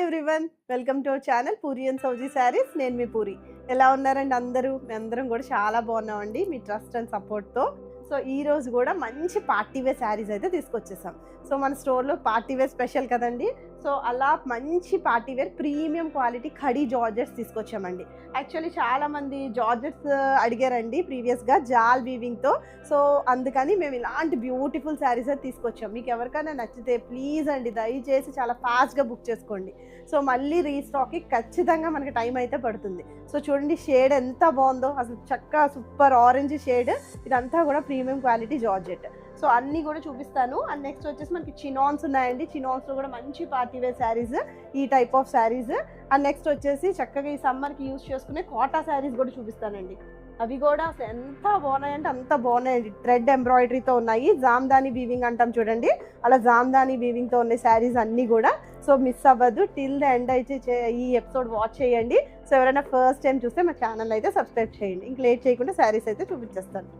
Hi everyone, welcome to our channel Puri and Souji saris. నేను మీ పూరి. ఎలా ఉన్నారండి అందరూ? మీ అందరం కూడా చాలా బాగున్నామండి మీ ట్రస్ట్ అండ్ సపోర్ట్తో. సో ఈ రోజు కూడా మంచి పార్టీ వేర్ శారీస్ అయితే తీసుకొచ్చేసాం. సో మన స్టోర్లో పార్టీ వేర్ స్పెషల్ కదండి. సో అలా మంచి party wear premium quality khadi georgettes తీసుకొచ్చామండి. యాక్చువల్లీ చాలామంది జార్జెట్స్ అడిగారండి ప్రీవియస్గా జాల్ వీవింగ్తో. సో అందుకని మేము ఇలాంటి బ్యూటిఫుల్ శారీస్ అయితే తీసుకొచ్చాం. మీకు ఎవరికైనా నచ్చితే ప్లీజ్ అండి దయచేసి చాలా ఫాస్ట్గా బుక్ చేసుకోండి. సో మళ్ళీ రీస్టాక్కి ఖచ్చితంగా మనకి టైం అయితే పడుతుంది. సో చూడండి షేడ్ ఎంత బాగుందో, అసలు చక్కగా సూపర్ ఆరెంజ్ షేడ్. ఇదంతా కూడా ప్రీమియం క్వాలిటీ జార్జెట్. సో అన్నీ కూడా చూపిస్తాను. అండ్ నెక్స్ట్ వచ్చేసి మనకి చినాన్స్ ఉన్నాయండి. చినాన్స్లో కూడా మంచి పార్టీ వేర్ శారీస్, ఈ type of saris. And next వచ్చేసి చక్కగా ఈ సమ్మర్కి యూజ్ చేసుకునే కాటా శారీస్ కూడా చూపిస్తానండి. అవి కూడా అసలు ఎంత బాగున్నాయంటే అంత బాగున్నాయండి. థ్రెడ్ ఎంబ్రాయిడరీతో ఉన్నాయి. జామ్దాని వీవింగ్ అంటాం చూడండి, అలా జామ్దాని వీవింగ్తో ఉన్నాయి శారీస్ అన్నీ కూడా. సో మిస్ అవ్వద్దు, టిల్ ద ఎండ్ అయితే ఈ ఎపిసోడ్ వాచ్ చేయండి. సో ఎవరైనా ఫస్ట్ టైం చూస్తే మా ఛానల్ అయితే సబ్స్క్రైబ్ చేయండి. ఇంక లేట్ చేయకుండా శారీస్ అయితే చూపించేస్తాను.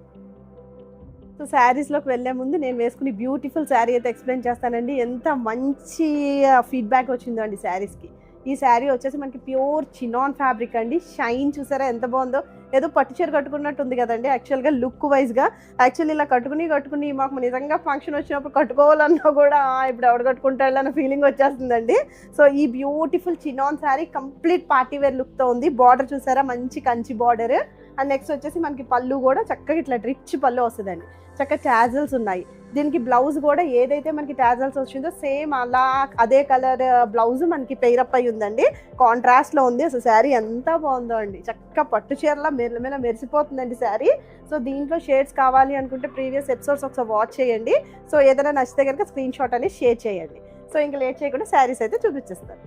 సో శారీస్లోకి వెళ్ళే ముందు నేను వేసుకుని బ్యూటిఫుల్ శారీ అయితే ఎక్స్ప్లెయిన్ చేస్తానండి. ఎంత మంచి ఫీడ్బ్యాక్ వచ్చిందో అండి శారీస్కి. ఈ శారీ వచ్చేసి మనకి ప్యూర్ చినాన్ ఫ్యాబ్రిక్ అండి. షైన్ చూసారా ఎంత బాగుందో, ఏదో పట్టు చీర కట్టుకున్నట్టు ఉంది కదండి. యాక్చువల్గా లుక్ వైజ్గా యాక్చువల్లీ ఇలా కట్టుకుని మాకు నిజంగా ఫంక్షన్ వచ్చినప్పుడు కట్టుకోవాలన్నా కూడా ఇప్పుడు ఎవరు కట్టుకుంటారన్న ఫీలింగ్ వచ్చేస్తుందండి. సో ఈ beautiful chinon sari complete party wear లుక్తో ఉంది. బార్డర్ చూసారా మంచి కంచి బార్డర్. అండ్ నెక్స్ట్ వచ్చేసి మనకి పళ్ళు కూడా చక్కగా ఇట్లా రిచ్ పళ్ళు వస్తుందండి. చక్కగా టాజల్స్ ఉన్నాయి. దీనికి బ్లౌజ్ కూడా ఏదైతే మనకి టాజల్స్ వచ్చిందో సేమ్ అలా అదే కలర్ బ్లౌజ్ మనకి పెయిరప్ అయి ఉందండి. కాంట్రాస్ట్లో ఉంది. అసలు శారీ ఎంత బాగుందో అండి. చక్కగా పట్టు చీరలా మెల్ల మెరిసిపోతుందండి శారీ. సో దీంట్లో షేడ్స్ కావాలి అనుకుంటే ప్రీవియస్ ఎపిసోడ్స్ ఒకసారి వాచ్ చేయండి. సో ఏదైనా నచ్చితే కనుక స్క్రీన్ షాట్ అనేది షేర్ చేయండి. సో ఇంకా లేట్ చేయకుండా శారీస్ అయితే చూపించేస్తాను.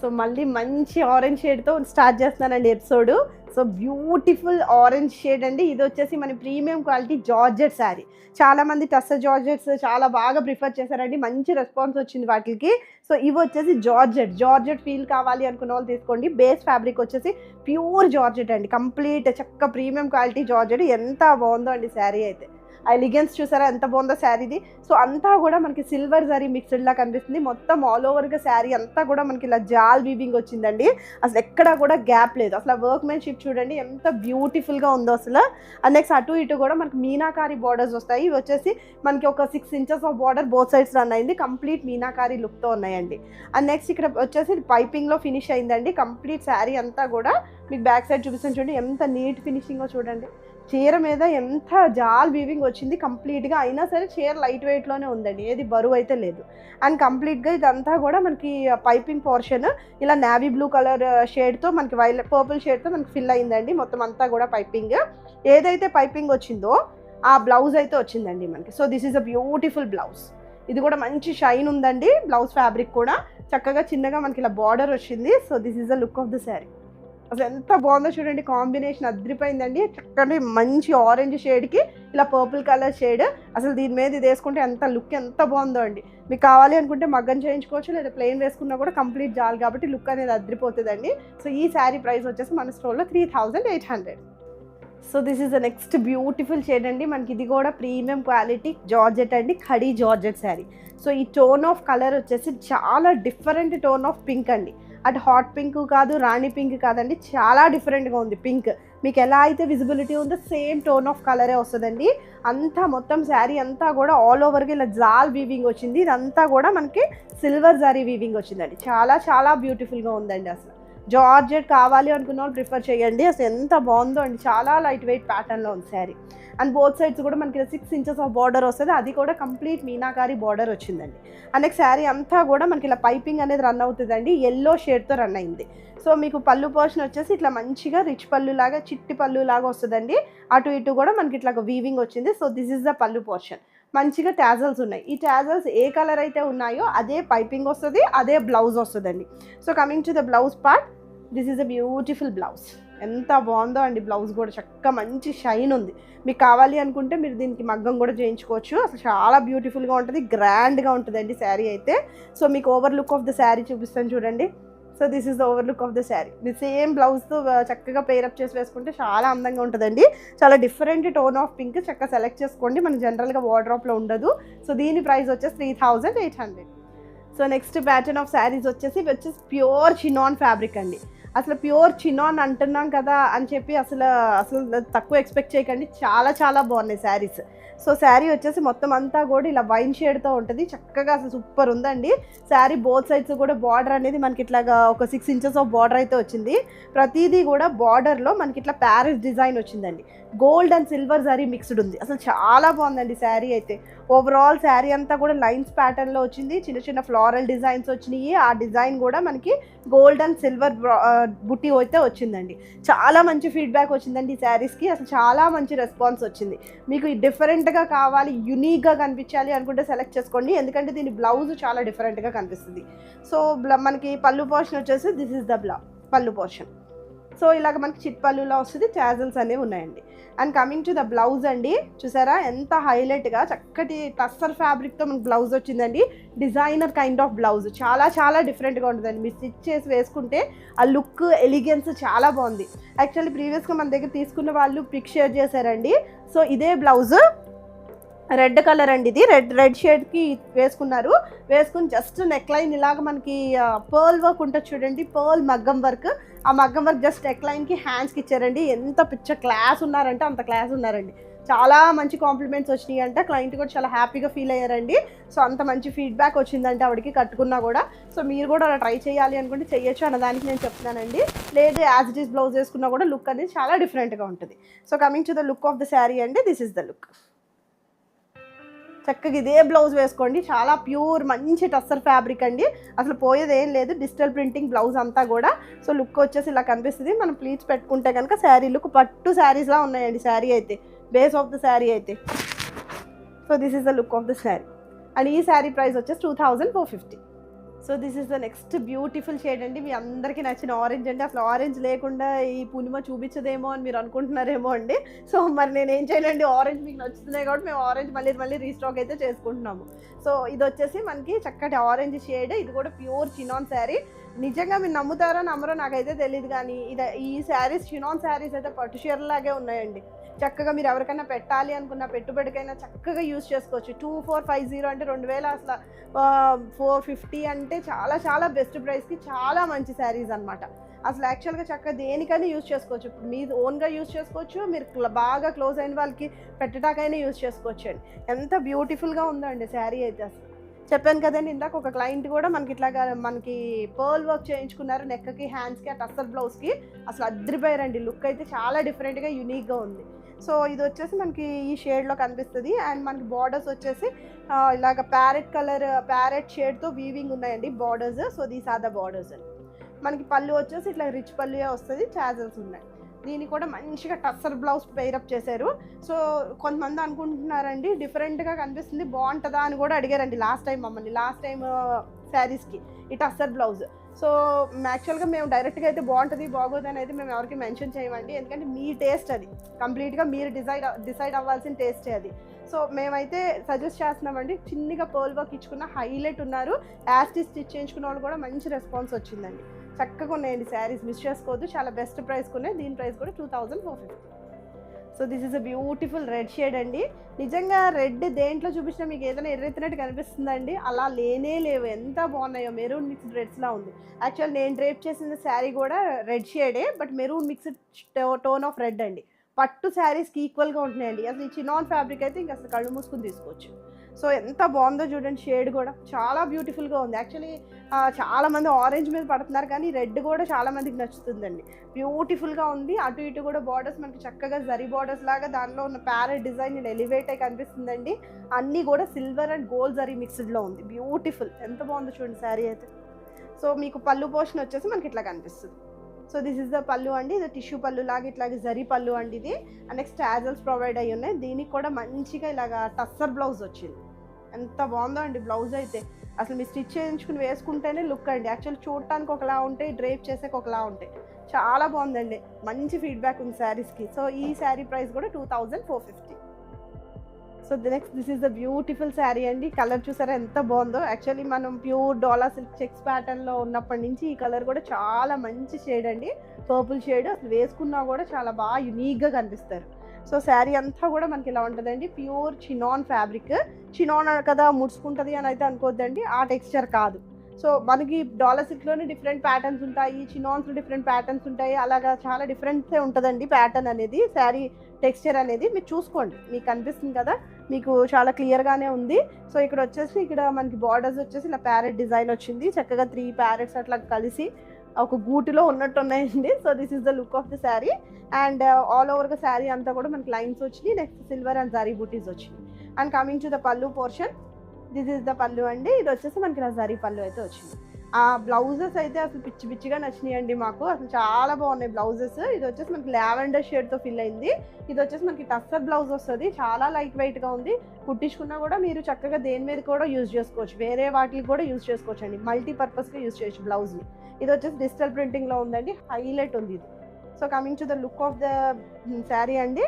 సో మళ్ళీ మంచి ఆరెంజ్ షేడ్తో స్టార్ట్ చేస్తున్నానండి episode. So beautiful orange shade అండి. ఇది వచ్చేసి మన ప్రీమియం క్వాలిటీ జార్జెట్ శారీ. చాలామంది టస్సర్ జార్జెట్స్ చాలా బాగా ప్రిఫర్ చేశారండి. మంచి రెస్పాన్స్ వచ్చింది వాటికి. సో ఇవి వచ్చేసి జార్జెట్ ఫీల్ కావాలి అనుకున్న వాళ్ళు తీసుకోండి. బేస్ ఫ్యాబ్రిక్ వచ్చేసి ప్యూర్ జార్జెట్ అండి. కంప్లీట్ చక్క ప్రీమియం క్వాలిటీ జార్జెట్. ఎంత బాగుందో అండి శారీ అయితే. ఆ ఎలిగెన్స్ చూసారా ఎంత బాగుందో శారీది. సో అంతా కూడా మనకి సిల్వర్ జరీ మిక్స్డ్లా కనిపిస్తుంది. మొత్తం ఆల్ ఓవర్గా శారీ అంతా కూడా మనకి ఇలా జాల్ వీవింగ్ వచ్చిందండి. అసలు ఎక్కడా కూడా గ్యాప్ లేదు. అసలు వర్క్మెన్షిప్ చూడండి ఎంత బ్యూటిఫుల్గా ఉందో అసలు. అండ్ నెక్స్ట్ అటు ఇటు కూడా మనకి మీనాకారి బార్డర్స్ వస్తాయి. ఇవి వచ్చేసి మనకి ఒక 6 inches of border both sides run అయింది. కంప్లీట్ మీనాకారి లుక్తో ఉన్నాయండి. అండ్ నెక్స్ట్ ఇక్కడ వచ్చేసి పైపింగ్లో ఫినిష్ అయిందండి. కంప్లీట్ శారీ అంతా కూడా మీకు బ్యాక్ సైడ్ చూపిస్తాను చూడండి ఎంత నీట్ ఫినిషింగో చూడండి. చీర మీద ఎంత జాల్ వీవింగ్ వచ్చింది కంప్లీట్గా. అయినా సరే చీర లైట్ వెయిట్లోనే ఉందండి, ఏది బరువు అయితే లేదు. అండ్ కంప్లీట్గా ఇదంతా కూడా మనకి పైపింగ్ పోర్షన్ ఇలా నావీ బ్లూ కలర్ షేడ్తో మనకి పర్పుల్ షేడ్తో మనకి ఫిల్ అయిందండి. మొత్తం అంతా కూడా పైపింగ్. ఏదైతే పైపింగ్ వచ్చిందో ఆ బ్లౌజ్ అయితే వచ్చిందండి మనకి. So this is a beautiful blouse. ఇది కూడా మంచి షైన్ ఉందండి. బ్లౌజ్ ఫ్యాబ్రిక్ కూడా చక్కగా చిన్నగా మనకి ఇలా బార్డర్ వచ్చింది. So this is the look of the sari. అసలు ఎంత బాగుందో చూడండి. కాంబినేషన్ అదిరిపోయిందండి. చక్కటి మంచి ఆరెంజ్ షేడ్కి ఇలా పర్పుల్ కలర్ షేడ్. అసలు దీని మీద ఇది వేసుకుంటే ఎంత లుక్ ఎంత బాగుందో అండి. మీకు కావాలి అనుకుంటే మగ్గం చేయించుకోవచ్చు, లేదా ప్లెయిన్ వేసుకున్నా కూడా కంప్లీట్ జాల్ కాబట్టి లుక్ అనేది అదిరిపోతుందండి. సో ఈ శారీ ప్రైస్ వచ్చేసి మన స్టోర్లో 3800. So this is the next beautiful shade అండి. మనకి ఇది కూడా ప్రీమియం క్వాలిటీ జార్జెట్ అండి, ఖడీ జార్జెట్ శారీ. సో ఈ టోన్ ఆఫ్ కలర్ వచ్చేసి చాలా డిఫరెంట్ టోన్ ఆఫ్ పింక్ అండి. అటు హాట్ పింక్ కాదు, రాణి పింక్ కాదండి, చాలా డిఫరెంట్గా ఉంది పింక్. మీకు ఎలా అయితే విజిబిలిటీ ఉందో సేమ్ టోన్ ఆఫ్ కలరే వస్తుందండి. అంతా మొత్తం శారీ అంతా కూడా ఆల్ ఓవర్గా ఇలా జాల్ వీవింగ్ వచ్చింది. ఇదంతా కూడా మనకి సిల్వర్ జరీ వీవింగ్ వచ్చిందండి. చాలా బ్యూటిఫుల్గా ఉందండి. అసలు జార్జెట్ కావాలి అనుకున్న వాళ్ళు ప్రిఫర్ చేయండి. అసలు ఎంత బాగుందో అండి. చాలా లైట్ వెయిట్ ప్యాటర్న్లో ఉంది శారీ. అండ్ బోత్ సైడ్స్ కూడా మనకి 6 inches ఆఫ్ బార్డర్ వస్తుంది. అది కూడా కంప్లీట్ మీనాకారి బార్డర్ వచ్చిందండి. అండ్ శారీ అంతా కూడా మనకి ఇలా పైపింగ్ అనేది రన్ అవుతుందండి. ఎల్లో షేడ్తో రన్ అయింది. సో మీకు పళ్ళు పోర్షన్ వచ్చేసి ఇట్లా మంచిగా రిచ్ పళ్ళు లాగా చిట్టి పళ్ళు లాగా వస్తుందండి. అటు ఇటు కూడా మనకి ఇట్లా వీవింగ్ వచ్చింది. సో దిస్ ఈజ్ ద పళ్ళు పోర్షన్. మంచిగా టాజల్స్ ఉన్నాయి. ఈ టాజల్స్ ఏ కలర్ అయితే ఉన్నాయో అదే పైపింగ్ వస్తుంది, అదే బ్లౌజ్ వస్తుందండి. So coming to the blouse part, this is a beautiful blouse. ఎంత బాగుందో అండి. బ్లౌజ్ కూడా చక్కగా మంచి షైన్ ఉంది. మీకు కావాలి అనుకుంటే మీరు దీనికి మగ్గం కూడా చేయించుకోవచ్చు. అసలు చాలా బ్యూటిఫుల్గా ఉంటుంది, గ్రాండ్గా ఉంటుందండి శారీ అయితే. సో మీకు over look of the sari చూపిస్తాను చూడండి. So this is the over look of the sari. మీ సేమ్ బ్లౌజ్తో చక్కగా పేరప్ చేసి వేసుకుంటే చాలా అందంగా ఉంటుందండి. చాలా డిఫరెంట్ టోన్ ఆఫ్ పింక్ చక్కగా సెలెక్ట్ చేసుకోండి. మనకి జనరల్గా వార్డ్రోబ్లో ఉండదు. సో దీని ప్రైస్ వచ్చేసి 3800. So next pattern of saris వచ్చేసి ప్యూర్ చినాన్ ఫ్యాబ్రిక్ అండి. అసలు ప్యూర్ చినాన్ అంటున్నాం కదా అని చెప్పి అసలు తక్కువ ఎక్స్పెక్ట్ చేయకండి, చాలా చాలా బాగున్నాయి శారీస్. సో శారీ వచ్చేసి మొత్తం అంతా కూడా ఇలా వైన్ షేడ్తో ఉంటుంది, చక్కగా అసలు సూపర్ ఉందండి. శారీ బోత్ సైడ్స్ కూడా బార్డర్ అనేది మనకి ఇట్లాగా ఒక 6 inches ఆఫ్ బార్డర్ అయితే వచ్చింది. ప్రతిదీ కూడా బార్డర్లో మనకి ఇట్లా ప్యారిస్ డిజైన్ వచ్చిందండి. Gold and silver zari mixed ఉంది. అసలు చాలా బాగుందండి శారీ అయితే. ఓవరాల్ శారీ అంతా కూడా లైన్స్ ప్యాటర్న్లో వచ్చింది, చిన్న చిన్న ఫ్లోరల్ డిజైన్స్ వచ్చినాయి. ఆ డిజైన్ కూడా మనకి గోల్డ్ అండ్ సిల్వర్ బుట్టి అయితే వచ్చిందండి. చాలా మంచి ఫీడ్బ్యాక్ వచ్చిందండి ఈ శారీస్కి. అసలు చాలా మంచి రెస్పాన్స్ వచ్చింది. మీకు డిఫరెంట్గా కావాలి, యునీక్గా కనిపించాలి అనుకుంటే సెలెక్ట్ చేసుకోండి, ఎందుకంటే దీని బ్లౌజ్ చాలా డిఫరెంట్గా కనిపిస్తుంది. సో మనకి పళ్ళు పోర్షన్ వచ్చేసి దిస్ ఇస్ ద పళ్ళు పోర్షన్. సో ఇలాగ మనకి చిట్ పళ్ళులా వస్తుంది, టాజల్స్ అనేవి ఉన్నాయండి. And coming to the blouse అండి, చూసారా ఎంత హైలైట్గా చక్కటి టస్సర్ ఫ్యాబ్రిక్తో మనకి బ్లౌజ్ వచ్చిందండి. డిజైనర్ కైండ్ ఆఫ్ బ్లౌజ్, చాలా చాలా డిఫరెంట్గా ఉంటుందండి. మీరు స్టిచ్ చేసి వేసుకుంటే ఆ లుక్ ఎలిగెన్స్ చాలా బాగుంది. యాక్చువల్లీ ప్రీవియస్గా మన దగ్గర తీసుకున్న వాళ్ళు పిక్ షేర్ చేశారండి. సో ఇదే బ్లౌజ్ రెడ్ కలర్ అండి, ఇది రెడ్ షేడ్కి వేసుకున్నారు. వేసుకుని జస్ట్ నెక్ లైన్ ఇలాగ మనకి పర్ల్ వర్క్ ఉంటుంది చూడండి, పర్ల్ మగ్గం వర్క్. ఆ మగ్గం వర్క్ జస్ట్ నెక్ లైన్కి హ్యాండ్స్కి ఇచ్చారండి. ఎంత క్లాస్ ఉన్నారంటే అంత క్లాస్ ఉన్నారండి. చాలా మంచి కాంప్లిమెంట్స్ వచ్చినాయి అంట, క్లయింట్ కూడా చాలా హ్యాపీగా ఫీల్ అయ్యారండి. సో అంత మంచి ఫీడ్బ్యాక్ వచ్చిందంటే ఆవిడకి కట్టుకున్నా కూడా. సో మీరు కూడా అలా ట్రై చేయాలి అనుకుంటే చెయ్యొచ్చు అన్నదానికి నేను చెప్తున్నానండి. లేదు యాజ్ ఇట్ ఈస్ బ్లౌజ్ వేసుకున్నా కూడా లుక్ అనేది చాలా డిఫరెంట్గా ఉంటుంది. So coming to the look of the sari అండి, దిస్ ఇస్ ద లుక్. చక్కగా ఇదే బ్లౌజ్ వేసుకోండి, చాలా ప్యూర్ మంచి టస్సర్ ఫ్యాబ్రిక్ అండి. అసలు పోయేది ఏం లేదు, డిజిటల్ ప్రింటింగ్ బ్లౌజ్ అంతా కూడా. సో లుక్ వచ్చేసి ఇలా కనిపిస్తుంది. మనం ప్లీట్స్ పెట్టుకుంటే కనుక శారీ లుక్ పట్టు శారీస్లా ఉన్నాయండి. శారీ అయితే బేస్ ఆఫ్ ద శారీ అయితే. So this is the look of the sari. And ఈ శారీ ప్రైస్ వచ్చేసి 2450. So this is the next beautiful shade అండి. మీ అందరికీ నచ్చిన ఆరెంజ్ అండి. అసలు ఆరెంజ్ లేకుండా ఈ పూర్ణిమ చూపించదేమో అని మీరు అనుకుంటున్నారేమో అండి. సో మరి నేను ఏం చేయలేండి, ఆరెంజ్ మీకు నచ్చుతున్నాయి కాబట్టి మేము ఆరెంజ్ మళ్ళీ రీస్టాక్ అయితే చేసుకుంటున్నాము. సో ఇది వచ్చేసి మనకి చక్కటి ఆరెంజ్ షేడ్, ఇది కూడా ప్యూర్ చినాన్ శారీ. నిజంగా మీరు నమ్ముతారో నమ్మరో నాకైతే తెలియదు, కానీ ఈ శారీస్ చినాన్ శారీస్ అయితే పట్టు చీరలాగే ఉన్నాయండి. చక్కగా మీరు ఎవరికైనా పెట్టాలి అనుకున్న పెట్టుబడికైనా చక్కగా యూజ్ చేసుకోవచ్చు. 2450 అంటే 2000, అసలు 450 అంటే చాలా చాలా బెస్ట్ ప్రైస్కి చాలా మంచి శారీస్ అనమాట. అసలు యాక్చువల్గా చక్కగా దేనికైనా యూజ్ చేసుకోవచ్చు. ఇప్పుడు మీరు ఓన్గా యూజ్ చేసుకోవచ్చు, మీరు బాగా క్లోజ్ అయిన వాళ్ళకి పెట్టడాకైనా యూజ్ చేసుకోవచ్చు అండి. ఎంత బ్యూటిఫుల్గా ఉందండి శారీ అయితే. అసలు చెప్పాను కదండి ఇందాక, ఒక క్లయింట్ కూడా మనకి ఇట్లాగా మనకి పర్ల్ వర్క్ చేయించుకున్నారు నెక్కి, హ్యాండ్స్కి, ఆ టస్సర్ బ్లౌజ్కి. అసలు అద్రిపోయారండి. లుక్ అయితే చాలా డిఫరెంట్గా యూనిక్గా ఉంది. సో ఇది వచ్చేసి మనకి ఈ షేడ్లో కనిపిస్తుంది. అండ్ మనకి బార్డర్స్ వచ్చేసి ఇలాగ ప్యారెట్ షేడ్తో వీవింగ్ ఉన్నాయండి borders. So these are the borders అండి. మనకి పళ్ళు వచ్చేసి ఇట్లా రిచ్ పళ్ళుయే వస్తుంది, టాజల్స్ ఉన్నాయి. దీన్ని కూడా మంచిగా టస్సర్ బ్లౌజ్ పెయిరప్ చేశారు. సో కొంతమంది అనుకుంటున్నారండి డిఫరెంట్గా కనిపిస్తుంది, బాగుంటుందా అని కూడా అడిగారండి లాస్ట్ టైం శారీస్కి ఈ టస్సర్ బ్లౌజ్. సో యాక్చువల్గా మేము డైరెక్ట్గా అయితే బాగుంటుంది బాగోదు అని అయితే మేము ఎవరికి మెన్షన్ చేయమండి, ఎందుకంటే మీ టేస్ట్ అది, కంప్లీట్గా మీరు డిసైడ్ అవ్వాల్సిన టేస్టే అది. సో మేమైతే సజెస్ట్ చేస్తున్నామండి, చిన్నగా పర్ల్ వర్క్ ఇచ్చుకున్న హైలైట్ ఉన్నారు. యాస్టీ స్టిచ్ చేయించుకున్న వాళ్ళు కూడా మంచి రెస్పాన్స్ వచ్చిందండి. చక్కగా ఉన్నాయండి శారీస్, మిస్ చేసుకోవద్దు, చాలా బెస్ట్ ప్రైస్కి ఉన్నాయి. దీని ప్రైస్ కూడా 2450. So this is a beautiful red shade అండి. నిజంగా రెడ్ దేంట్లో చూపించినా మీకు ఏదైనా ఎర్రెత్తినట్టు కనిపిస్తుందండి, అలా లేవు, ఎంత బాగున్నాయో. మెరూన్ మిక్స్డ్ రెడ్స్లా ఉంది. యాక్చువల్ నేను డ్రేప్ చేసిన శారీ కూడా రెడ్ షేడే, but maroon mixed tone of red అండి. పట్టు శారీస్కి ఈక్వల్గా ఉంటున్నాయండి. అసలు ఈ చినాన్ ఫ్యాబ్రిక్ అయితే ఇంకా అసలు కళ్ళు మూసుకుని తీసుకోవచ్చు. సో ఎంత బాగుందో చూడండి, షేడ్ కూడా చాలా బ్యూటిఫుల్గా ఉంది. యాక్చువల్లీ చాలామంది ఆరెంజ్ మీద పడుతున్నారు, కానీ రెడ్ కూడా చాలామందికి నచ్చుతుందండి. బ్యూటిఫుల్గా ఉంది. అటు ఇటు కూడా బార్డర్స్ మనకి చక్కగా జరీ బార్డర్స్ లాగా దానిలో ఉన్న ప్యారెట్ డిజైన్ ఎలివేట్ అయి కనిపిస్తుందండి. అన్నీ కూడా సిల్వర్ అండ్ గోల్డ్ జరీ మిక్స్డ్లో ఉంది. బ్యూటిఫుల్, ఎంత బాగుందో చూడండి శారీ అయితే. సో మీకు పళ్ళు పోర్షన్ వచ్చేసి మనకి ఇట్లా కనిపిస్తుంది. సో దిస్ ఇస్ ద పళ్ళు అండి. ఇది టిష్యూ పళ్ళు లాగా ఇట్లాగే జరీ పళ్ళు అండి ఇది. నెక్స్ట్ టాజల్స్ ప్రొవైడ్ అయ్యి ఉన్నాయి. దీనికి కూడా మంచిగా ఇలాగా టస్సర్ బ్లౌజ్ వచ్చింది. ఎంత బాగుందో అండి బ్లౌజ్ అయితే. అసలు మీరు స్టిచ్ చేయించుకుని వేసుకుంటేనే లుక్ అండి. యాక్చువల్లీ చూడటానికి ఒకలా ఉంటాయి, డ్రేప్ చేసేకి ఒకలా ఉంటాయి. చాలా బాగుందండి, మంచి ఫీడ్బ్యాక్ ఉంది శారీస్కి. సో ఈ శారీ ప్రైస్ కూడా 2450. So next this is the beautiful sari అండి. కలర్ చూసారా ఎంత బాగుందో. యాక్చువల్లీ మనం ప్యూర్ డోలా సిల్క్ చెక్స్ ప్యాటర్న్లో ఉన్నప్పటి నుంచి ఈ కలర్ కూడా చాలా మంచి షేడ్ అండి, పర్పుల్ షేడ్. అసలు వేసుకున్నా కూడా చాలా బాగా యునీక్గా కనిపిస్తారు. సో శారీ అంతా కూడా మనకి ఇలా ఉంటుందండి, ప్యూర్ చినాన్ ఫ్యాబ్రిక్. చినాన్ కదా ముడుచుకుంటుంది అని అయితే అనుకోవద్దండి, ఆ టెక్స్చర్ కాదు. సో మనకి డాలర్ సిల్క్లోనే డిఫరెంట్ ప్యాటర్న్స్ ఉంటాయి, చినాన్స్లో డిఫరెంట్ ప్యాటర్న్స్ ఉంటాయి, అలాగా చాలా డిఫరెంట్సే ఉంటుందండి ప్యాటర్న్ అనేది, శారీ టెక్స్చర్ అనేది. మీరు చూసుకోండి, మీకు కనిపిస్తుంది కదా, మీకు చాలా క్లియర్గానే ఉంది. సో ఇక్కడ వచ్చేసి ఇక్కడ మనకి బార్డర్స్ వచ్చేసి ఇలా ప్యారెట్ డిజైన్ వచ్చింది, చక్కగా 3 ప్యారెట్స్ అట్లా కలిసి ఒక గూటిలో ఉన్నట్టు ఉన్నాయండి. So this is the look of the sari. And all ఓవర్గా శారీ అంతా కూడా మనకి లైన్స్ వచ్చినాయి, నెక్స్ట్ సిల్వర్ అండ్ జరీ బూటీస్ వచ్చినాయి. And coming to the pallu portion, this is the పల్లు అండి. ఇది వచ్చేసి మనకి ఇలా జరీ పల్లు అయితే వచ్చింది. ఆ బ్లౌజెస్ అయితే అసలు పిచ్చి పిచ్చిగా నచ్చినాయండి మాకు, అసలు చాలా బాగున్నాయి బ్లౌజెస్. ఇది వచ్చేసి మనకి లావెండర్ షేడ్తో ఫిల్ అయింది. ఇది వచ్చేసి మనకి టస్సర్ బ్లౌజ్ వస్తుంది, చాలా లైట్ వెయిట్గా ఉంది. కుట్టించుకున్నా కూడా మీరు చక్కగా దేని మీద కూడా యూజ్ చేసుకోవచ్చు, వేరే వాటికి కూడా యూజ్ చేసుకోవచ్చు అండి, మల్టీపర్పస్గా యూజ్ చేయొచ్చు బ్లౌజ్ని. ఇది వచ్చేసి డిజిటల్ ప్రింటింగ్లో ఉందండి, హైలైట్ ఉంది ఇది. So coming to the look of the sari అండి,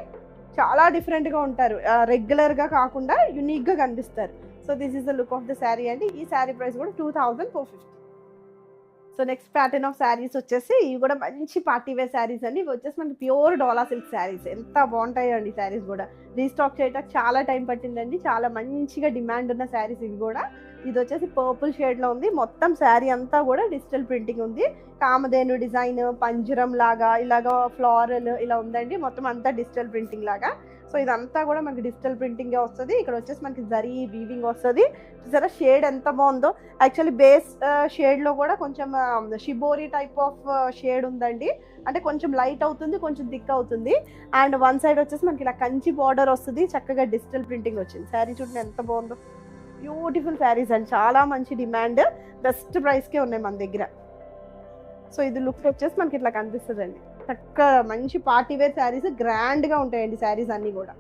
చాలా డిఫరెంట్గా ఉంటారు, రెగ్యులర్గా కాకుండా యునిక్గా కనిపిస్తారు. So this is the look of the sari అండి. ఈ శారీ ప్రైస్ కూడా 2450. So next pattern of saris వచ్చేసి ఇవి కూడా మంచి పార్టీ వేర్ శారీస్ అండి. ఇవి వచ్చేసి మనకి ప్యూర్ డోలా సిల్క్ శారీస్, ఎంత బాగుంటాయో అండి శారీస్ కూడా. రీస్టాక్ చేయడానికి చాలా టైం పట్టిందండి, చాలా మంచిగా డిమాండ్ ఉన్న శారీస్ ఇవి కూడా. ఇది వచ్చేసి పర్పుల్ షేడ్లో ఉంది, మొత్తం శారీ అంతా కూడా డిజిటల్ ప్రింటింగ్ ఉంది, కామధేను డిజైన్, పంజరం లాగా ఇలాగా ఫ్లోరల్ ఇలా ఉందండి, మొత్తం అంతా డిజిటల్ ప్రింటింగ్ లాగా. సో ఇదంతా కూడా మనకి డిజిటల్ ప్రింటింగే వస్తుంది. ఇక్కడ వచ్చేసి మనకి జరీ వీవింగ్ వస్తుంది. చూసారా షేడ్ ఎంత బాగుందో. యాక్చువల్లీ బేస్ షేడ్లో కూడా కొంచెం షిబోరి టైప్ ఆఫ్ షేడ్ ఉందండి, అంటే కొంచెం లైట్ అవుతుంది, కొంచెం థిక్ అవుతుంది. అండ్ వన్ సైడ్ వచ్చేసి మనకి ఇలా కంచి బార్డర్ వస్తుంది, చక్కగా డిజిటల్ ప్రింటింగ్ వచ్చింది. శారీ చూడండి ఎంత బాగుందో, బ్యూటిఫుల్ శారీస్ అండి, చాలా మంచి డిమాండ్, బెస్ట్ ప్రైస్కే ఉన్నాయి మన దగ్గర. సో ఇది లుక్ వచ్చేసి మనకి ఇట్లా కనిపిస్తుంది అండి, చక్కగా మంచి పార్టీ వేర్ శారీస్, గ్రాండ్గా ఉంటాయండి శారీస్ అన్నీ కూడా.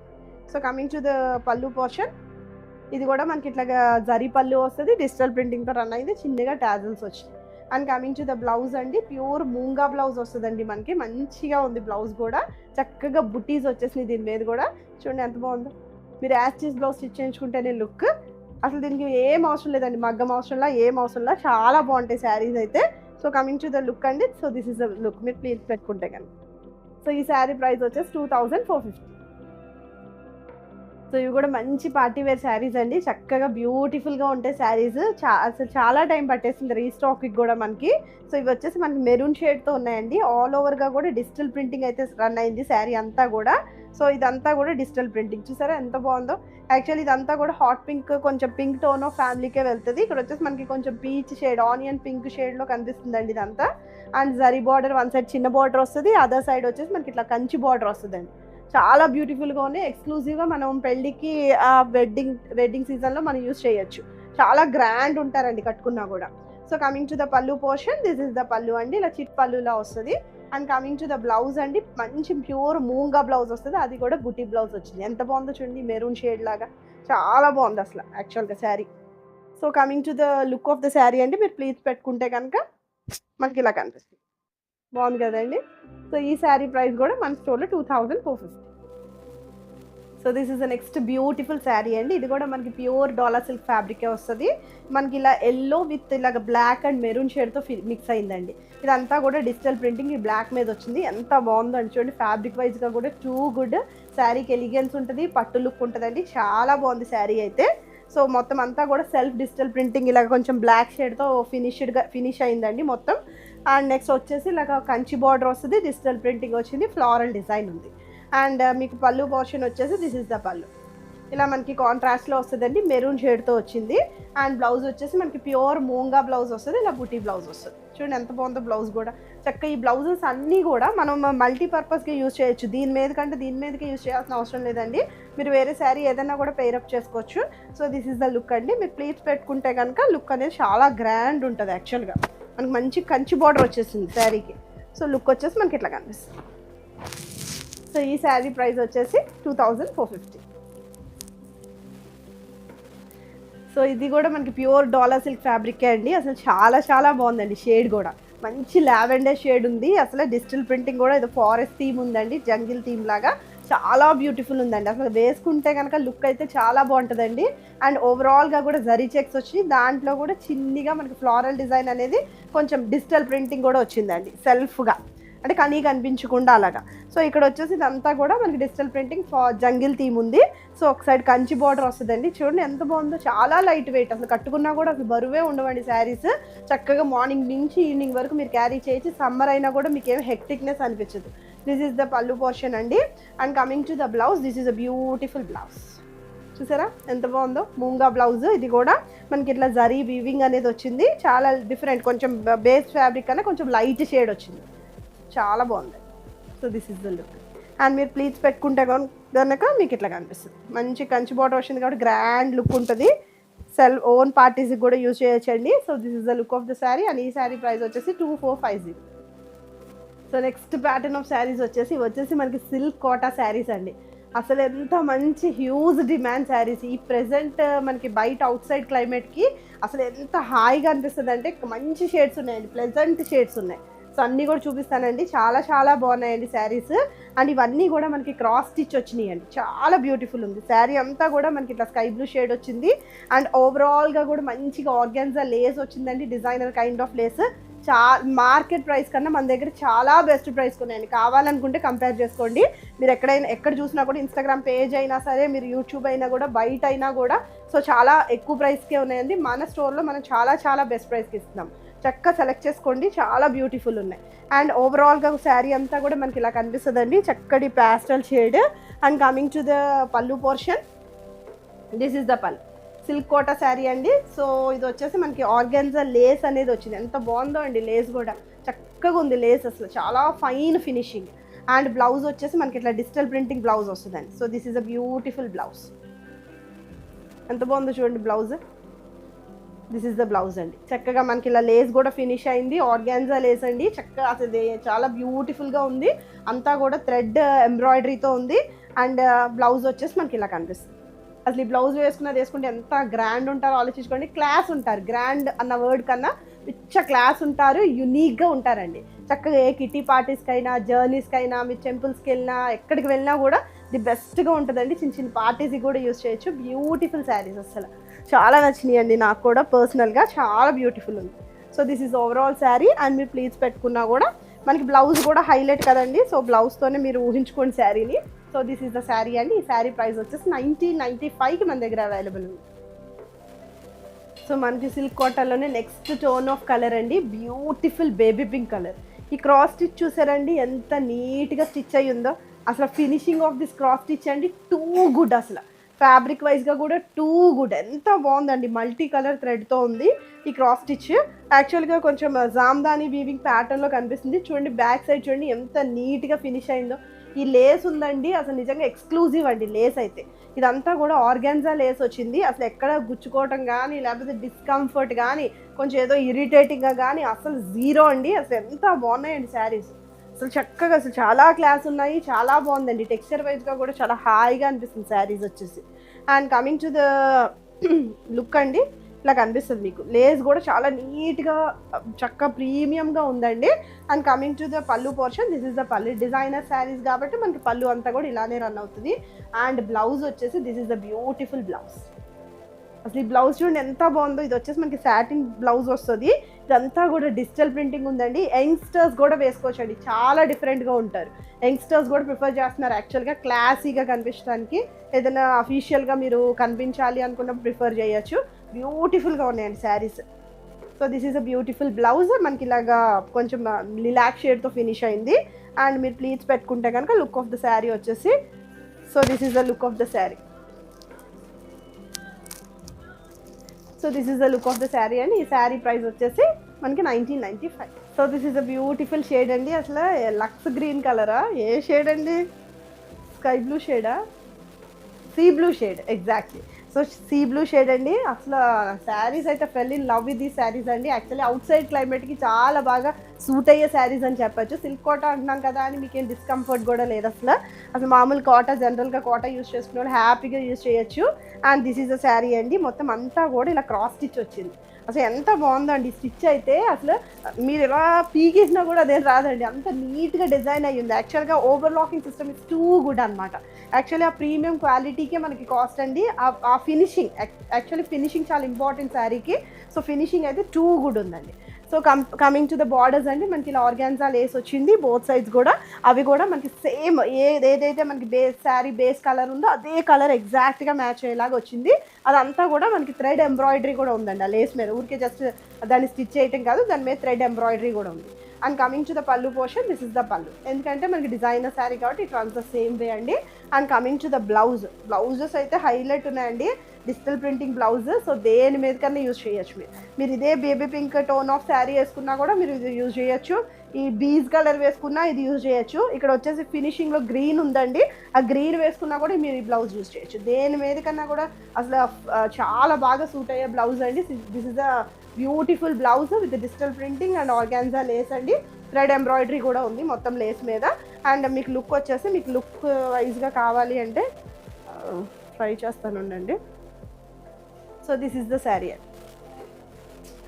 So coming to the pallu portion, ఇది కూడా మనకి ఇట్లాగా జరీ పల్లు వస్తుంది, డిజిటల్ ప్రింటింగ్తో రన్ అయింది, చిన్నగా టాజల్స్ వచ్చినాయి. And coming to the blouse అండి, ప్యూర్ మూంగా బ్లౌజ్ వస్తుందండి మనకి, మంచిగా ఉంది బ్లౌజ్ కూడా, చక్కగా బుటీస్ వచ్చేసినాయి దీని మీద కూడా. చూడండి ఎంత బాగుందో. మీరు యాస్టీస్ బ్లౌజ్ స్టిచ్ చేయించుకుంటేనే లుక్, అసలు దీనికి ఏం అవసరం లేదండి, మగ్గం అవసరంలా ఏం అవసరంలా, చాలా బాగుంటాయి శారీస్ అయితే. So coming to the look అండి, so this is the look, మీరు ప్లీజ్ పెట్టుకుంటే కానీ. సో ఈ శారీ ప్రైస్ వచ్చేసి 2450. సో ఇవి కూడా మంచి పార్టీ వేర్ శారీస్ అండి, చక్కగా బ్యూటిఫుల్గా ఉంటాయి శారీస్, అసలు చాలా టైం పట్టేసింది రీస్టాక్కి కూడా మనకి. సో ఇవి వచ్చేసి మనకి మెరూన్ షేడ్తో ఉన్నాయండి, ఆల్ ఓవర్గా కూడా డిజిటల్ ప్రింటింగ్ అయితే రన్ అయింది శారీ అంతా కూడా. సో ఇదంతా కూడా డిజిటల్ ప్రింటింగ్, చూసారా ఎంత బాగుందో. యాక్చువల్లీ ఇదంతా కూడా హాట్ పింక్, కొంచెం పింక్ టోన్ ఆఫ్ ఫ్యామిలీకే వెళ్తుంది. ఇక్కడ వచ్చేసి మనకి కొంచెం పీచ్ షేడ్, ఆనియన్ పింక్ షేడ్లో కనిపిస్తుందండి ఇదంతా. And zari border one side చిన్న బార్డర్ వస్తుంది, అదర్ సైడ్ వచ్చేసి మనకి ఇట్లా కంచి బార్డర్ వస్తుందండి, చాలా బ్యూటిఫుల్గా ఉన్నాయి. ఎక్స్క్లూజివ్గా మనం పెళ్ళికి వెడ్డింగ్ సీజన్లో మనం యూజ్ చేయొచ్చు, చాలా గ్రాండ్ ఉంటారండి కట్టుకున్నా కూడా. So coming to the pallu portion, this is the పల్లు అండి, ఇలా చిట్ పల్లులా వస్తుంది. And coming to the blouse అండి, మంచి ప్యూర్ మూంగా బ్లౌజ్ వస్తుంది, అది కూడా బుటీ బ్లౌజ్ వచ్చింది, ఎంత బాగుందో చూడండి, మెరూన్ షేడ్ లాగా చాలా బాగుంది అసలు యాక్చువల్గా sari. So coming to the look of the sari అండి, మీరు ప్లీజ్ పెట్టుకుంటే కనుక మనకి ఇలా కనిపిస్తుంది, బాగుంది కదండి. సో ఈ శారీ ప్రైస్ కూడా మన స్టోర్లో 2450. So this is the next beautiful sari అండి, ఇది కూడా మనకి ప్యూర్ డాలా సిల్క్ ఫ్యాబ్రికే వస్తుంది. మనకి ఇలా ఎల్లో విత్ ఇలాగ బ్లాక్ అండ్ మెరూన్ షేడ్తో మిక్స్ అయిందండి. ఇదంతా కూడా డిజిటల్ ప్రింటింగ్, ఈ బ్లాక్ మీద వచ్చింది, ఎంత బాగుందో అని చూడండి. ఫ్యాబ్రిక్ వైజ్గా కూడా టూ గుడ్, శారీకి ఎలిగెన్స్ ఉంటుంది, పట్టు లుక్ ఉంటుందండి, చాలా బాగుంది శారీ అయితే. సో మొత్తం అంతా కూడా సెల్ఫ్ డిజిటల్ ప్రింటింగ్, ఇలాగ కొంచెం బ్లాక్ షేడ్తో ఫినిష్ అయిందండి మొత్తం. అండ్ నెక్స్ట్ వచ్చేసి ఇలాగ కంచి బార్డర్ వస్తుంది, డిజిటల్ ప్రింటింగ్ వచ్చింది, ఫ్లోరల్ డిజైన్ ఉంది. అండ్ మీకు పల్లు పోర్షన్ వచ్చేసి దిస్ ఇస్ ద పల్లు, ఇలా మనకి కాంట్రాస్ట్లో వస్తుందండి, మెరూన్ షేడ్తో వచ్చింది. అండ్ బ్లౌజ్ వచ్చేసి మనకి ప్యూర్ మూంగా బ్లౌజ్ వస్తుంది, ఇలా బుటీ బ్లౌజ్ వస్తుంది. చూడండి ఎంత బాగుందో బ్లౌజ్ కూడా. చక్కగా ఈ బ్లౌజెస్ అన్నీ కూడా మనం మల్టీపర్పస్గా యూజ్ చేయొచ్చు, దీని మీదకి యూజ్ చేయాల్సిన అవసరం లేదండి. మీరు వేరే శారీ ఏదైనా కూడా పేరప్ చేసుకోవచ్చు. So this is the look అండి, మీరు ప్లీట్స్ పెట్టుకుంటే కనుక లుక్ అనేది చాలా గ్రాండ్ ఉంటుంది. యాక్చువల్గా మనకి మంచి కంచి బార్డర్ వచ్చేసింది శారీకి. సో లుక్ వచ్చేసి మనకి ఇట్లా కనిపిస్తుంది. సో ఈ శారీ ప్రైస్ వచ్చేసి 2450. సో ఇది కూడా మనకి ప్యూర్ డాలా సిల్క్ ఫ్యాబ్రికే అండి, అసలు చాలా చాలా బాగుందండి. షేడ్ కూడా మంచి లావెండర్ షేడ్ ఉంది, అసలు డిజిటల్ ప్రింటింగ్ కూడా ఇది ఫారెస్ట్ థీమ్ ఉందండి, జంగిల్ థీమ్ లాగా చాలా బ్యూటిఫుల్ ఉందండి. అసలు వేసుకుంటే కనుక లుక్ అయితే చాలా బాగుంటుందండి. అండ్ ఓవరాల్గా కూడా జరీ చెక్స్ వచ్చి దాంట్లో కూడా చిన్నగా మనకి ఫ్లోరల్ డిజైన్ అనేది కొంచెం డిజిటల్ ప్రింటింగ్ కూడా వచ్చిందండి సెల్ఫ్గా. అంటే కనీ కనిపించకుండా అలాగా. సో ఇక్కడ వచ్చేసి ఇదంతా కూడా మనకి డిజిటల్ ప్రింటింగ్ జంగిల్ థీమ్ ఉంది. సో ఒక సైడ్ కంచి బార్డర్ వస్తుందండి. చూడండి ఎంత బాగుందో, చాలా లైట్ వెయిట్, అసలు కట్టుకున్నా కూడా అసలు బరువే ఉండవండి శారీస్. చక్కగా మార్నింగ్ నుంచి ఈవినింగ్ వరకు మీరు క్యారీ చేయొచ్చు. సమ్మర్ అయినా కూడా మీకు ఏమి హెక్టిక్నెస్ అనిపించదు. This is the pallu portion అండి. And coming to the blouse, this is a beautiful blouse. చూసారా ఎంత బాగుందో, మూంగా బ్లౌజ్. ఇది కూడా మనకి ఇట్లా జరీ వీవింగ్ అనేది వచ్చింది, చాలా డిఫరెంట్, కొంచెం బేస్ ఫ్యాబ్రిక్ కన్నా కొంచెం లైట్ షేడ్ వచ్చింది, చాలా బాగుంది. So this is the look. And మీరు ప్లీట్స్ పెట్టుకుంటే కనుక మీకు ఇట్లా కనిపిస్తుంది. మంచి కంచి బార్డర్ వచ్చింది కాబట్టి గ్రాండ్ లుక్ ఉంటుంది. ఓన్ పార్టీస్కి కూడా యూజ్ చేయొచ్చండి. So this is the look of the sari. And ఈ శారీ ప్రైస్ వచ్చేసి 2450. So next pattern of saris వచ్చేసి మనకి సిల్క్ కోటా శారీస్ అండి. అసలు ఎంత మంచి హ్యూజ్ డిమాండ్ శారీస్. ఈ ప్రెజెంట్ మనకి బయట అవుట్ సైడ్ క్లైమేట్కి అసలు ఎంత హాయిగా అనిపిస్తుంది అంటే, మంచి షేడ్స్ ఉన్నాయండి, ప్లెజెంట్ షేడ్స్ ఉన్నాయి. సో అన్నీ కూడా చూపిస్తానండి, చాలా చాలా బాగున్నాయండి శారీస్. అండ్ ఇవన్నీ కూడా మనకి క్రాస్ స్టిచ్ వచ్చినాయండి, చాలా బ్యూటిఫుల్ ఉంది. శారీ అంతా కూడా మనకి ఇట్లా స్కై బ్లూ షేడ్ వచ్చింది. అండ్ ఓవరాల్గా కూడా మంచిగా ఆర్గాన్జా లేస్ వచ్చిందండి, designer kind of Lay's. Market price కన్నా మన దగ్గర చాలా బెస్ట్ ప్రైస్ ఉన్నాయండి. కావాలనుకుంటే కంపేర్ చేసుకోండి. మీరు ఎక్కడ చూసినా కూడా, ఇన్స్టాగ్రామ్ పేజ్ అయినా సరే, మీరు యూట్యూబ్ అయినా కూడా, బయట అయినా కూడా, సో చాలా ఎక్కువ ప్రైస్కే ఉన్నాయండి. మన స్టోర్లో మనం చాలా చాలా బెస్ట్ ప్రైస్కి ఇస్తున్నాం. చక్కగా సెలెక్ట్ చేసుకోండి, చాలా బ్యూటిఫుల్ ఉన్నాయి. అండ్ ఓవరాల్గా శారీ అంతా కూడా మనకి ఇలా కనిపిస్తుందండి, చక్కటి pastel shade. And coming to the pallu portion, this is the పల్లు. సిల్క్ కోటా శారీ అండి. సో ఇది వచ్చేసి మనకి ఆర్గాన్జా లేస్ అనేది వచ్చింది, ఎంత బాగుందో అండి. లేస్ కూడా చక్కగా ఉంది, లేస్ అసలు చాలా ఫైన్ ఫినిషింగ్. అండ్ బ్లౌజ్ వచ్చేసి మనకి ఇట్లా డిజిటల్ ప్రింటింగ్ బ్లౌజ్ వస్తుందండి. So this is a beautiful blouse. ఎంత బాగుందో చూడండి blouse. This is the blouse అండి. చక్కగా మనకి ఇలా లేస్ కూడా ఫినిష్ అయింది, ఆర్గాన్జా లేస్ అండి. చక్కగా అసలు చాలా బ్యూటిఫుల్గా ఉంది, అంతా కూడా థ్రెడ్ ఎంబ్రాయిడరీతో ఉంది. అండ్ బ్లౌజ్ వచ్చేసి మనకి ఇలా కనిపిస్తుంది. అసలు ఈ బ్లౌజ్ వేసుకుంటే ఎంత గ్రాండ్ ఉంటారో ఆలోచించుకోండి. క్లాస్ ఉంటారు, గ్రాండ్ అన్న వర్డ్ కన్నా పిచ్చ క్లాస్ ఉంటారు, యునీక్గా ఉంటారండి. చక్కగా ఏ కిటీ పార్టీస్కైనా, జర్నీస్కైనా, మీరు టెంపుల్స్కి వెళ్ళినా, ఎక్కడికి వెళ్ళినా కూడా ది బెస్ట్గా ఉంటుందండి. చిన్న చిన్న పార్టీస్కి కూడా యూజ్ చేయొచ్చు. బ్యూటిఫుల్ శారీస్, అసలు చాలా నచ్చినాయి అండి నాకు కూడా పర్సనల్గా, చాలా బ్యూటిఫుల్ ఉంది. So this is overall sari. And మీరు ప్లీజ్ పెట్టుకున్నా కూడా మనకి బ్లౌజ్ కూడా హైలైట్ కదండి. సో బ్లౌజ్తోనే మీరు ఊహించుకోండి శారీని. So this is the sari అండి. ఈ శారీ ప్రైస్ వచ్చేసి 1995కి మన దగ్గర అవైలబుల్ ఉంది. సో మనకి సిల్క్ కాటన్లోనే నెక్స్ట్ టోన్ ఆఫ్ కలర్ అండి, బ్యూటిఫుల్ బేబీ పింక్ కలర్. ఈ క్రాస్ స్టిచ్ చూసారండి ఎంత నీట్గా స్టిచ్ అయ్యి ఉందో. అసలు finishing of this cross stitch అండి టూ గుడ్, అసలు ఫ్యాబ్రిక్ వైజ్గా కూడా టూ గుడ్, ఎంత బాగుందండి. మల్టీ కలర్ థ్రెడ్తో ఉంది ఈ క్రాస్ స్టిచ్. యాక్చువల్గా కొంచెం జామ్దాని వీవింగ్ ప్యాటర్న్లో కనిపిస్తుంది. చూడండి బ్యాక్ సైడ్ చూడండి ఎంత నీట్గా ఫినిష్ అయిందో. ఈ లేస్ ఉందండి, అసలు నిజంగా ఎక్స్క్లూజివ్ అండి లేస్ అయితే. ఇదంతా కూడా ఆర్గాన్జా లేస్ వచ్చింది. అసలు ఎక్కడ గుచ్చుకోవటం కానీ, లేకపోతే డిస్కంఫర్ట్ కానీ, కొంచెం ఏదో ఇరిటేటింగ్గా కానీ అసలు జీరో అండి. అసలు ఎంత బాగున్నాయండి శారీస్, అసలు చక్కగా, అసలు చాలా క్లాస్ ఉన్నాయి, చాలా బాగుందండి. టెక్స్చర్ వైజ్గా కూడా చాలా హాయిగా అనిపిస్తుంది శారీస్ వచ్చేసి. And coming to the look అండి, ఇలా కనిపిస్తుంది మీకు. లేస్ కూడా చాలా నీట్గా చక్కగా ప్రీమియంగా ఉందండి. And coming to the pallu portion, this is the పల్లు. డిజైనర్ శారీస్ కాబట్టి మనకి పల్లు అంతా కూడా ఇలానే రన్ అవుతుంది. అండ్ బ్లౌజ్ వచ్చేసి this is the beautiful blouse. అసలు ఈ బ్లౌజ్ చూడండి ఎంత బాగుందో. ఇది వచ్చేసి మనకి సాటిన్ బ్లౌజ్ వస్తుంది. ఇదంతా కూడా డిజిటల్ ప్రింటింగ్ ఉందండి. యంగ్స్టర్స్ కూడా వేసుకోవచ్చండి, చాలా డిఫరెంట్గా ఉంటారు. యంగ్స్టర్స్ కూడా ప్రిఫర్ చేస్తున్నారు యాక్చువల్గా క్లాసీగా కనిపించడానికి. ఏదైనా అఫీషియల్గా మీరు కనిపించాలి అనుకున్నప్పుడు ప్రిఫర్ చేయొచ్చు. బ్యూటిఫుల్గా ఉన్నాయండి saris. So this is a beautiful blouse. మనకి ఇలాగా కొంచెం లిలాక్ షేడ్తో ఫినిష్ అయింది. అండ్ మీరు ప్లీట్స్ పెట్టుకుంటే కనుక లుక్ ఆఫ్ ద శారీ వచ్చేసి, so this is the look of the sari. So this is the look of the sari అండి. ఈ శారీ ప్రైస్ వచ్చేసి మనకి 1995. So this is a beautiful shade అండి. అసలు లక్స్ గ్రీన్ కలరా, ఏ షేడ్ అండి, sky blue షేడా, see blue shade, exactly. So sea blue shade అండి. అసలు శారీస్ అయితే fell in love with these saris అండి. యాక్చువల్లీ అవుట్ సైడ్ క్లైమేట్కి చాలా బాగా సూట్ అయ్యే శారీస్ అని చెప్పచ్చు. సిల్క్ కోటా అంటున్నాం కదా అని మీకేం డిస్కంఫర్ట్ కూడా లేదు అసలు మామూలు కోటా, జనరల్గా కోటా యూస్ చేసుకునే వాళ్ళు హ్యాపీగా యూస్ చేయొచ్చు. And this is a sari అండి. మొత్తం అంతా కూడా ఇలా క్రాస్ స్టిచ్ వచ్చింది. అసలు ఎంత బాగుందో అండి స్టిచ్ అయితే. అసలు మీరు ఎలా పీకేసినా కూడా అదేం రాదండి, అంత నీట్గా డిజైన్ అయ్యింది. యాక్చువల్గా overlocking system is too good అనమాట. యాక్చువల్లీ ఆ ప్రీమియం క్వాలిటీకే మనకి కాస్ట్ అండి. ఆ ఫినిషింగ్, యాక్చువల్లీ ఫినిషింగ్ చాలా ఇంపార్టెంట్ శారీకి. సో ఫినిషింగ్ అయితే టూ గుడ్ ఉందండి. So coming to the borders అండి, మనకి ఇలా ఆర్గాన్జా లేస్ వచ్చింది బోత్ సైడ్స్ కూడా. అవి కూడా మనకి సేమ్ ఏదైతే మనకి శారీ బేస్ కలర్ ఉందో అదే కలర్ ఎగ్జాక్ట్గా మ్యాచ్ అయ్యేలాగా వచ్చింది. అదంతా కూడా మనకి థ్రెడ్ ఎంబ్రాయిడరీ కూడా ఉందండి ఆ లేస్ మీద. ఊరికే జస్ట్ దాన్ని స్టిచ్ చేయటం కాదు, దాని మీద థ్రెడ్ ఎంబ్రాయిడరీ కూడా ఉంది. And coming to the pallu portion, this is the pallu. ఎందుకంటే మనకి డిజైనర్ శారీ కాబట్టి it runs the same way అండి. And coming to the blouses అయితే హైలైట్ ఉన్నాయండి, డిజిటల్ ప్రింటింగ్ బ్లౌజ్. సో దేని మీద కన్నా యూజ్ చేయొచ్చు మీరు ఇదే baby pink tone of sari వేసుకున్నా కూడా మీరు ఇది యూజ్ చేయొచ్చు. ఈ బీజ్ కలర్ వేసుకున్నా ఇది యూజ్ చేయొచ్చు. ఇక్కడ వచ్చేసి ఫినిషింగ్లో గ్రీన్ ఉందండి, ఆ గ్రీన్ వేసుకున్నా కూడా మీరు ఈ బ్లౌజ్ యూజ్ చేయొచ్చు. దేని మీద కన్నా కూడా అసలు చాలా బాగా సూట్ అయ్యే బ్లౌజ్ అండి. This is a beautiful blouse with digital printing and organza lace అండి. థ్రెడ్ ఎంబ్రాయిడరీ కూడా ఉంది మొత్తం లేస్ మీద. అండ్ మీకు లుక్ వచ్చేసి మీకు లుక్ వైజ్గా కావాలి అంటే ట్రై చేస్తానండి. So this is the sari అండి.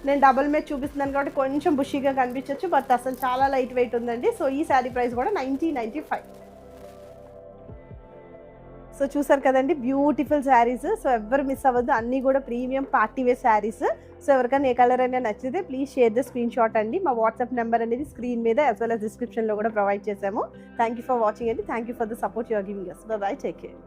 నేను డబుల్ మీద చూపిస్తున్నాను కాబట్టి కొంచెం బుషీగా కనిపించవచ్చు, బట్ అసలు చాలా లైట్ వెయిట్ ఉందండి. సో ఈ శారీ ప్రైస్ కూడా 9095. సో చూసారు కదండి బ్యూటిఫుల్ శారీస్. సో ఎవరు మిస్ అవ్వద్దు, అన్నీ కూడా premium party wear sarees. So ఎవరికైనా ఏ కలర్ అయినా నచ్చితే please share the screenshot అండి. మా వాట్సాప్ నెంబర్ అనేది స్క్రీన్ మీద యాజ్ వెల్ as డిస్క్రిప్షన్లో కూడా ప్రొవైడ్ చేసాము. థ్యాంక్ యూ ఫర్ వాచింగ్ అండి. Thank you for the support you're giving us. Bye bye, take care.